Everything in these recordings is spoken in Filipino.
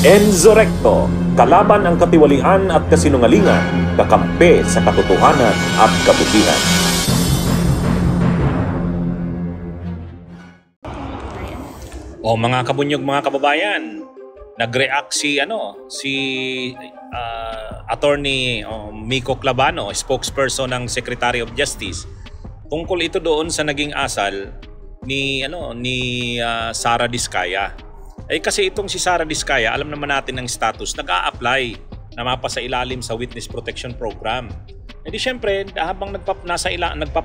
Enzo Recto, kalaban ang katiwalian at kasinungalingan, kakampi sa katotohanan at kabutihan. O mga kabunyog, mga kababayan, nag-react si Attorney Miko Clavano, spokesperson ng Secretary of Justice, tungkol ito doon sa naging asal ni Sara Diskaya. Kasi itong si Sara Diskaya, alam naman natin ng status, nag-a-apply na mapasa ilalim sa Witness Protection Program. Di syempre, habang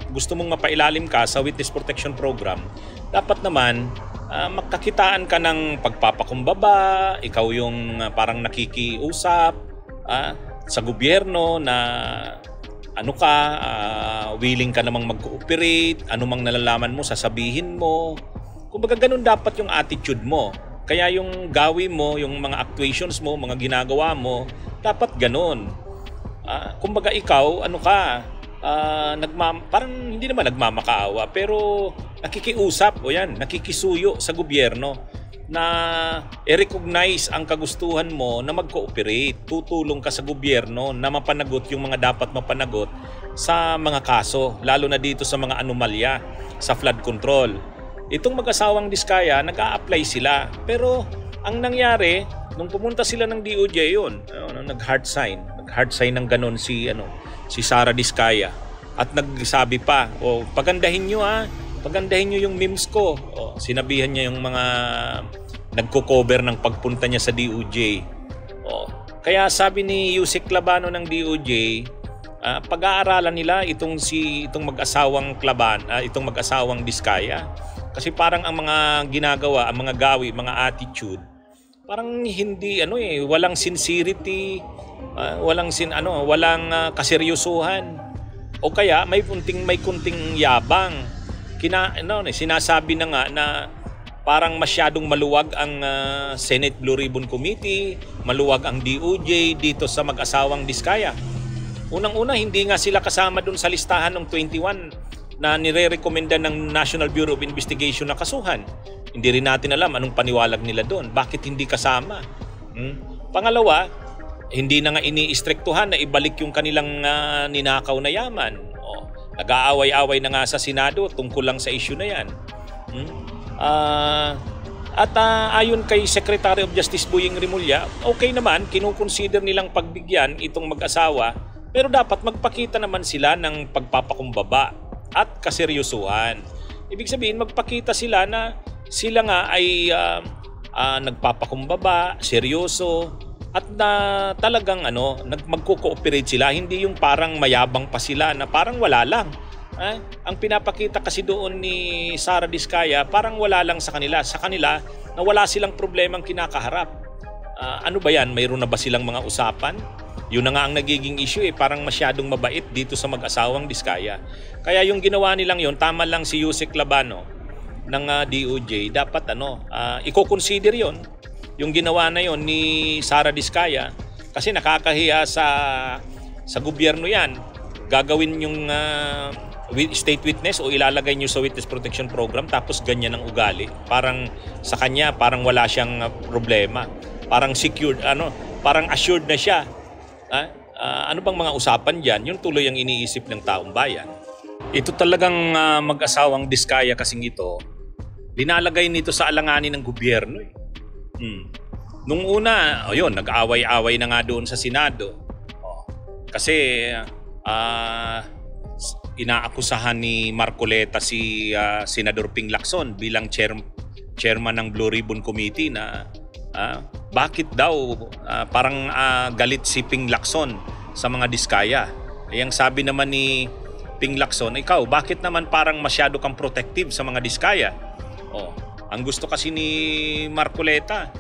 gusto mong mapailalim ka sa Witness Protection Program, dapat naman magkakitaan ka ng pagpapakumbaba, ikaw yung parang nakikiusap sa gobyerno na willing ka namang mag-cooperate, anumang nalalaman mo, sasabihin mo. Kumbaga ganun dapat yung attitude mo. Kaya yung gawi mo, yung mga actuations mo, mga ginagawa mo, dapat ganun. Kumbaga ikaw, parang hindi naman nagmamakaawa, pero nakikiusap nakikisuyo sa gobyerno na i-recognize ang kagustuhan mo na mag-cooperate. Tutulong ka sa gobyerno na mapanagot yung mga dapat mapanagot sa mga kaso, lalo na dito sa mga anomalya sa flood control. Itong mag-asawang Diskaya, nag-a-apply sila. Pero ang nangyari, nung pumunta sila ng DOJ nag-heart sign ng ganon si Sara Diskaya. At nagsabi pa, pagandahin nyo yung memes ko. Sinabihan niya yung mga nagko-cover ng pagpunta niya sa DOJ. Kaya sabi ni Yusek Clavano ng DOJ, pag-aaralan nila itong mag-asawang itong mag-asawang Diskaya. Kasi parang ang mga ginagawa, ang mga gawi, mga attitude, parang hindi walang sincerity, walang kaseryosohan. O kaya may kunting yabang. Sinasabi na nga na parang masyadong maluwag ang Senate Blue Ribbon Committee, maluwag ang DOJ dito sa mag-asawang Diskaya. Unang-una, hindi nga sila kasama dun sa listahan ng 21 na nire-recommenda ng National Bureau of Investigation na kasuhan. Hindi rin natin alam anong paniwalag nila doon. Bakit hindi kasama? Pangalawa, hindi na nga iniistriktuhan na ibalik yung kanilang ninakaw na yaman. Nag-aaway-away na nga sa Senado tungkol lang sa issue na yan. Ayon kay Secretary of Justice Boying Rimulya, okay naman, kinukonsider nilang pagbigyan itong mag-asawa, pero dapat magpakita naman sila ng pagpapakumbaba at kaseryosuhan. Ibig sabihin, magpakita sila na sila nga ay nagpapakumbaba, seryoso, at na talagang magko-cooperate sila. Hindi yung parang mayabang pa sila na parang wala lang. Ang pinapakita kasi doon ni Sara Diskaya, parang wala lang sa kanila. Sa kanila, na wala silang problemang kinakaharap. Ano ba yan? Mayroon na ba silang mga usapan? Yun na nga ang nagiging issue parang masyadong mabait dito sa mag-asawang Diskaya. Kaya yung ginawa nilang yun, tama lang si Yusek Clavano ng DOJ, dapat i-consider yun, yung ginawa na yon ni Sara Diskaya, kasi nakakahiya sa gobyerno yan. Gagawin yung state witness o ilalagay nyo sa Witness Protection Program, tapos ganyan ang ugali. Parang sa kanya, parang wala siyang problema. Parang secured, parang assured na siya. Ano bang mga usapan dyan? Yung tuloy ang iniisip ng taong bayan. Ito talagang mag-asawang Diskaya kasing ito, dinalagay nito sa alanganin ng gobyerno. Nung una, nag-away-away na nga doon sa Senado. Kasi inaakusahan ni Marcoleta si Senador Ping Lacson bilang chairman ng Blue Ribbon Committee na bakit daw parang galit si Ping Lacson sa mga Diskaya. Ang sabi naman ni Ping Lacson, ikaw, bakit naman parang masyado kang protective sa mga Diskaya? Ang gusto kasi ni Marcoleta,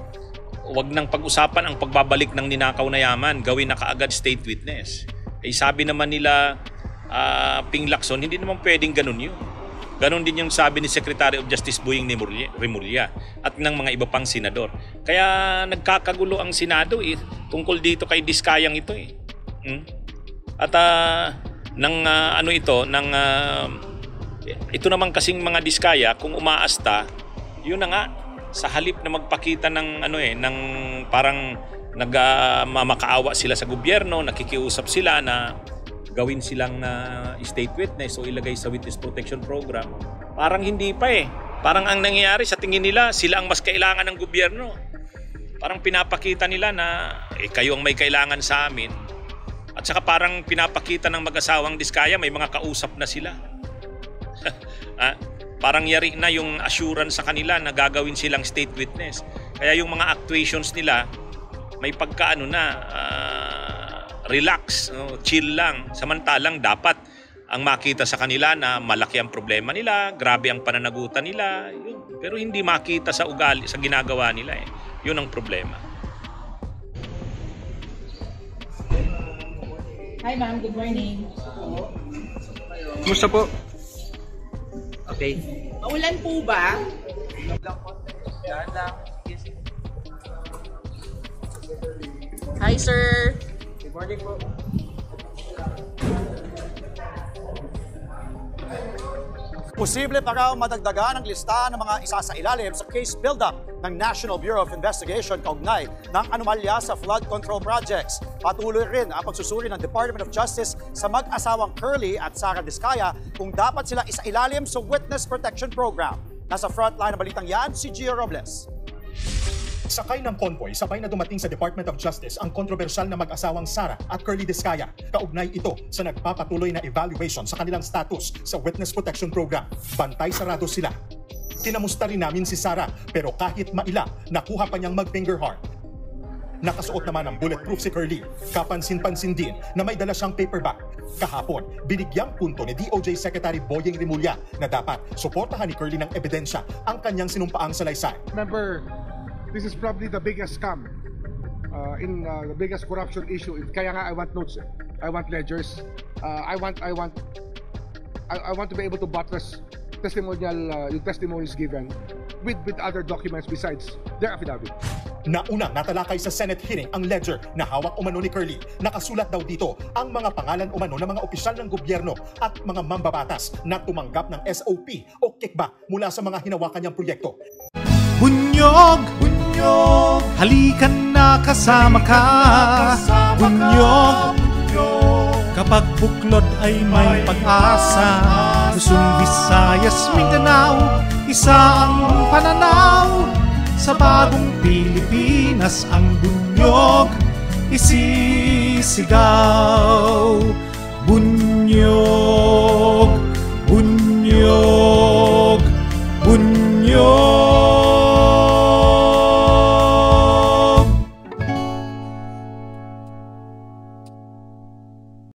wag nang pag-usapan ang pagbabalik ng ninakaw na yaman, gawin na kaagad state witness. Sabi naman nila Ping Lacson, hindi naman pwedeng ganun yun. Ganon din yung sabi ni Secretary of Justice Boying Rimulya at ng mga iba pang senador. Kaya nagkakagulo ang Senado tungkol dito kay Diskayang ito At ito naman kasing mga Diskaya, kung umaasta, yun na nga, sa halip na magpakita ng ng parang nagmamakaawa sila sa gobyerno, nakikiusap sila na gawin silang state witness o ilagay sa witness protection program. Parang hindi pa eh. Parang ang nangyayari sa tingin nila, sila ang mas kailangan ng gobyerno. Parang pinapakita nila na kayo ang may kailangan sa amin. At saka parang pinapakita ng mag-asawang Diskaya, may mga kausap na sila. Parang yari na yung assurance sa kanila na gagawin silang state witness. Kaya yung mga actuations nila, may pagkaano na, relax, chill lang. Samantalang dapat ang makita sa kanila na malaki ang problema nila, grabe ang pananagutan nila. Yun. Pero hindi makita sa ugali, sa ginagawa nila eh. Yun ang problema. Hi ma'am, good morning. Kumusta po? Okay. Maulan po ba? Hi sir. Good morning po. Posible pa raw madagdagan ang listahan ng mga isasailalim sa case build-up ng National Bureau of Investigation kaugnay ng anomalya sa flood control projects. Patuloy rin ang pagsusuri ng Department of Justice sa mag-asawang Curly at Sara Diskaya kung dapat sila isailalim sa Witness Protection Program. Nasa frontline ng balitang yan, si Gio Robles. Sakay ng convoy, sabay na dumating sa Department of Justice ang kontrobersyal na mag-asawang Sara at Curly Diskaya. Kaugnay ito sa nagpapatuloy na evaluation sa kanilang status sa Witness Protection Program. Bantay sarado sila. Kinamusta rin namin si Sara pero kahit maila, nakuha pa niyang mag-finger heart. Nakasuot naman ang bulletproof si Curly. Kapansin-pansin din na may dala siyang paperback. Kahapon, binigyang punto ni DOJ Secretary Boyeng Rimulya na dapat suportahan ni Curly ng ebidensya ang kanyang sinumpaang salaysay. Remember, this is probably the biggest scam, the biggest corruption issue. Kaya nga I want notes, I want ledgers, I want to be able to buttress yung testimonies given with other documents besides their affidavit. Naunang natalakay sa Senate hearing ang ledger na hawak umano ni Curly. Nakasulat daw dito ang mga pangalan umano ng mga opisyal ng gobyerno at mga mambabatas na tumanggap ng SOP o kickback mula sa mga hinawakan niyang proyekto. Bunyog, bunyog, halikan na kasama ka. Bunyog, kapag buklod ay may pag-asa. Luzon, Visayas, Mindanao, isa ang pananaw. Sa bagong Pilipinas ang bunyog isisigaw.